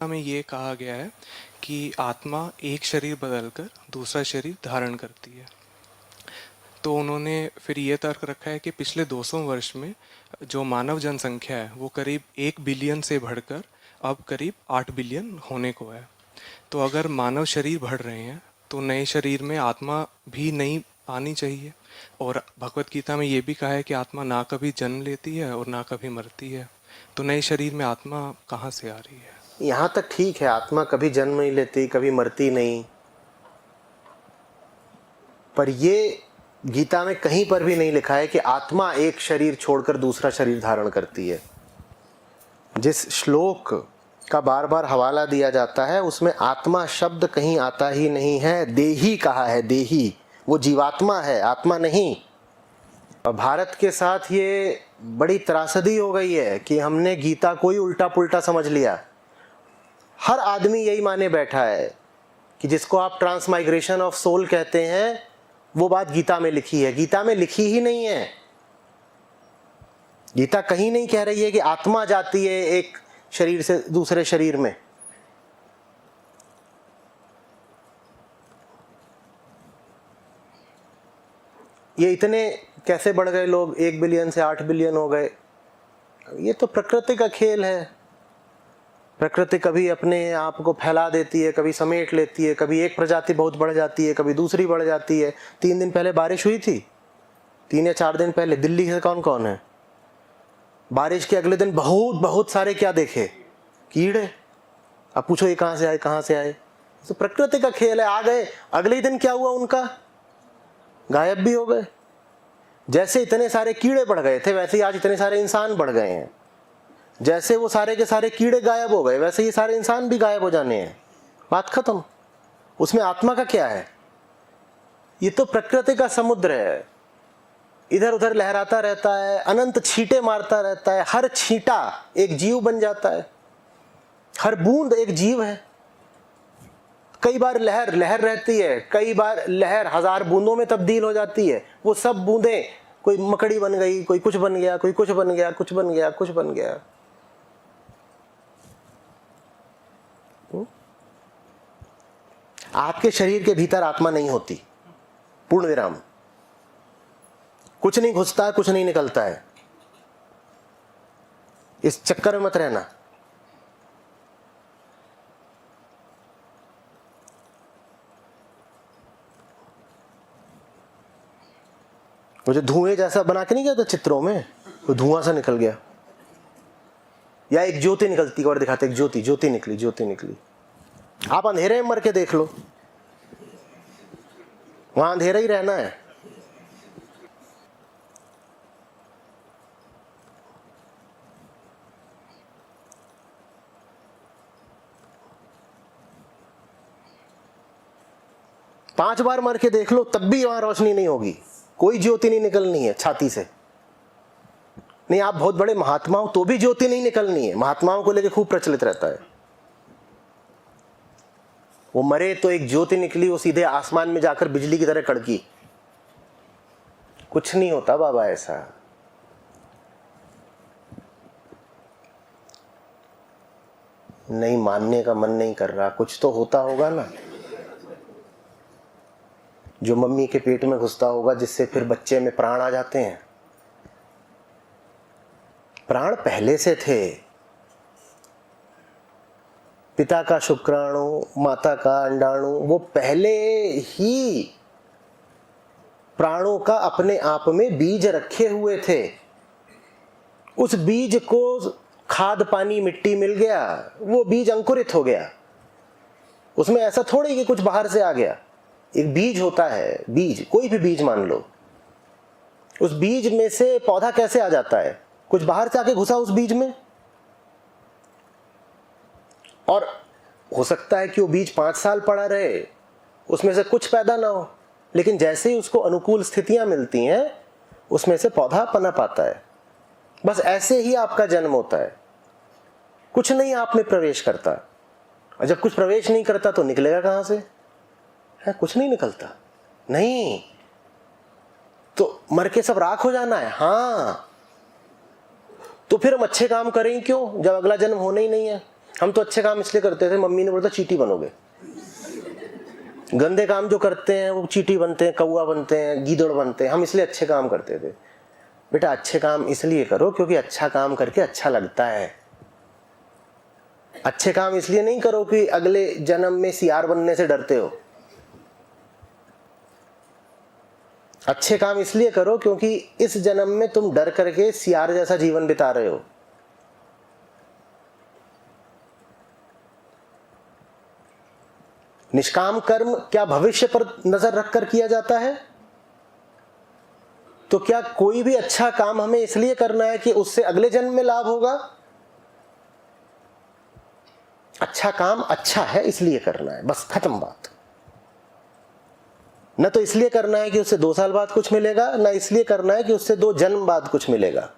में ये कहा गया है कि आत्मा एक शरीर बदलकर दूसरा शरीर धारण करती है। तो उन्होंने फिर ये तर्क रखा है कि पिछले 200 वर्ष में जो मानव जनसंख्या है वो करीब 1 बिलियन से बढ़कर अब करीब 8 बिलियन होने को है। तो अगर मानव शरीर बढ़ रहे हैं तो नए शरीर में आत्मा भी नहीं आनी चाहिए। और भगवत गीता में ये भी कहा है कि आत्मा ना कभी जन्म लेती है और ना कभी मरती है। तो नए शरीर में आत्मा कहाँ से आ रही है? यहाँ तक ठीक है, आत्मा कभी जन्म नहीं लेती, कभी मरती नहीं, पर ये गीता में कहीं पर भी नहीं लिखा है कि आत्मा एक शरीर छोड़कर दूसरा शरीर धारण करती है। जिस श्लोक का बार बार हवाला दिया जाता है उसमें आत्मा शब्द कहीं आता ही नहीं है। देही कहा है, देही, वो जीवात्मा है, आत्मा नहीं। और भारत के साथ ये बड़ी त्रासदी हो गई है कि हमने गीता को ही उल्टा पुल्टा समझ लिया। हर आदमी यही माने बैठा है कि जिसको आप ट्रांसमाइग्रेशन ऑफ सोल कहते हैं वो बात गीता में लिखी है। गीता में लिखी ही नहीं है। गीता कहीं नहीं कह रही है कि आत्मा जाती है एक शरीर से दूसरे शरीर में। ये इतने कैसे बढ़ गए लोग, 1 बिलियन से 8 बिलियन हो गए? ये तो प्रकृति का खेल है। प्रकृति कभी अपने आप को फैला देती है, कभी समेट लेती है, कभी एक प्रजाति बहुत बढ़ जाती है, कभी दूसरी बढ़ जाती है। 3 दिन पहले बारिश हुई थी, 3 या 4 दिन पहले। दिल्ली से कौन कौन है? बारिश के अगले दिन बहुत सारे क्या देखे? कीड़े। अब पूछो ये कहाँ से आए, कहाँ से आए? तो प्रकृति का खेल है। आ गए, अगले ही दिन क्या हुआ उनका? गायब भी हो गए। जैसे इतने सारे कीड़े बढ़ गए थे वैसे ही आज इतने सारे इंसान बढ़ गए हैं। जैसे वो सारे के सारे कीड़े गायब हो गए वैसे ये सारे इंसान भी गायब हो जाने हैं। बात खत्म। उसमें आत्मा का क्या है? ये तो प्रकृति का समुद्र है, इधर उधर लहराता रहता है, अनंत छींटे मारता रहता है। हर छींटा एक जीव बन जाता है, हर बूंद एक जीव है। कई बार लहर लहर रहती है, कई बार लहर 1000 बूंदों में तब्दील हो जाती है। वो सब बूंदें, कोई मकड़ी बन गई, कोई कुछ बन गया, कोई कुछ बन गया, कुछ बन गया, कुछ बन गया। आपके शरीर के भीतर आत्मा नहीं होती, पूर्ण विराम। कुछ नहीं घुसता है, कुछ नहीं निकलता है। इस चक्कर में मत रहना। वो जो धुएं जैसा बना के नहीं गया था चित्रों में, वो धुआं सा निकल गया, या एक ज्योति निकलती और दिखाते, एक ज्योति निकली, ज्योति निकली। आप अंधेरे में मर के देख लो, वहां अंधेरा ही रहना है। पांच बार मर के देख लो तब भी वहां रोशनी नहीं होगी, कोई ज्योति नहीं निकलनी है छाती से। नहीं, आप बहुत बड़े महात्मा हो तो भी ज्योति नहीं निकलनी है। महात्माओं को लेके खूब प्रचलित रहता है। वो मरे तो एक ज्योति निकली, वो सीधे आसमान में जाकर बिजली की तरह कड़की। कुछ नहीं होता बाबा ऐसा। नहीं मानने का मन नहीं कर रहा, कुछ तो होता होगा ना जो मम्मी के पेट में घुसता होगा, जिससे फिर बच्चे में प्राण आ जाते हैं। प्राण पहले से थे। पिता का शुक्राणु, माता का अंडाणु, वो पहले ही प्राणों का अपने आप में बीज रखे हुए थे। उस बीज को खाद पानी मिट्टी मिल गया, वो बीज अंकुरित हो गया। उसमें ऐसा थोड़ी कि कुछ बाहर से आ गया। एक बीज होता है, बीज, कोई भी बीज मान लो, उस बीज में से पौधा कैसे आ जाता है? कुछ बाहर से आके घुसा उस बीज में। और हो सकता है कि वो बीज 5 साल पड़ा रहे, उसमें से कुछ पैदा ना हो, लेकिन जैसे ही उसको अनुकूल स्थितियां मिलती हैं उसमें से पौधा पनप आता है। बस ऐसे ही आपका जन्म होता है। कुछ नहीं आप में प्रवेश करता, और जब कुछ प्रवेश नहीं करता तो निकलेगा कहां से? है, कुछ नहीं निकलता। नहीं तो मर के सब राख हो जाना है। हाँ, तो फिर हम अच्छे काम करें क्यों जब अगला जन्म होना ही नहीं है? हम तो अच्छे काम इसलिए करते थे, मम्मी ने बोला था चींटी बनोगे। गंदे काम जो करते हैं वो चींटी बनते हैं, कौवा बनते हैं, गीदड़ बनते हैं। हम इसलिए अच्छे काम करते थे। बेटा अच्छे काम इसलिए करो क्योंकि अच्छा काम करके अच्छा लगता है। अच्छे काम इसलिए नहीं करो कि अगले जन्म में सियार बनने से डरते हो। अच्छे काम इसलिए करो क्योंकि इस जन्म में तुम डर करके सियार जैसा जीवन बिता रहे हो। निष्काम कर्म क्या भविष्य पर नजर रखकर किया जाता है? तो क्या कोई भी अच्छा काम हमें इसलिए करना है कि उससे अगले जन्म में लाभ होगा? अच्छा काम अच्छा है इसलिए करना है, बस खत्म बात। न तो इसलिए करना है कि उससे 2 साल बाद कुछ मिलेगा, न इसलिए करना है कि उससे 2 जन्म बाद कुछ मिलेगा।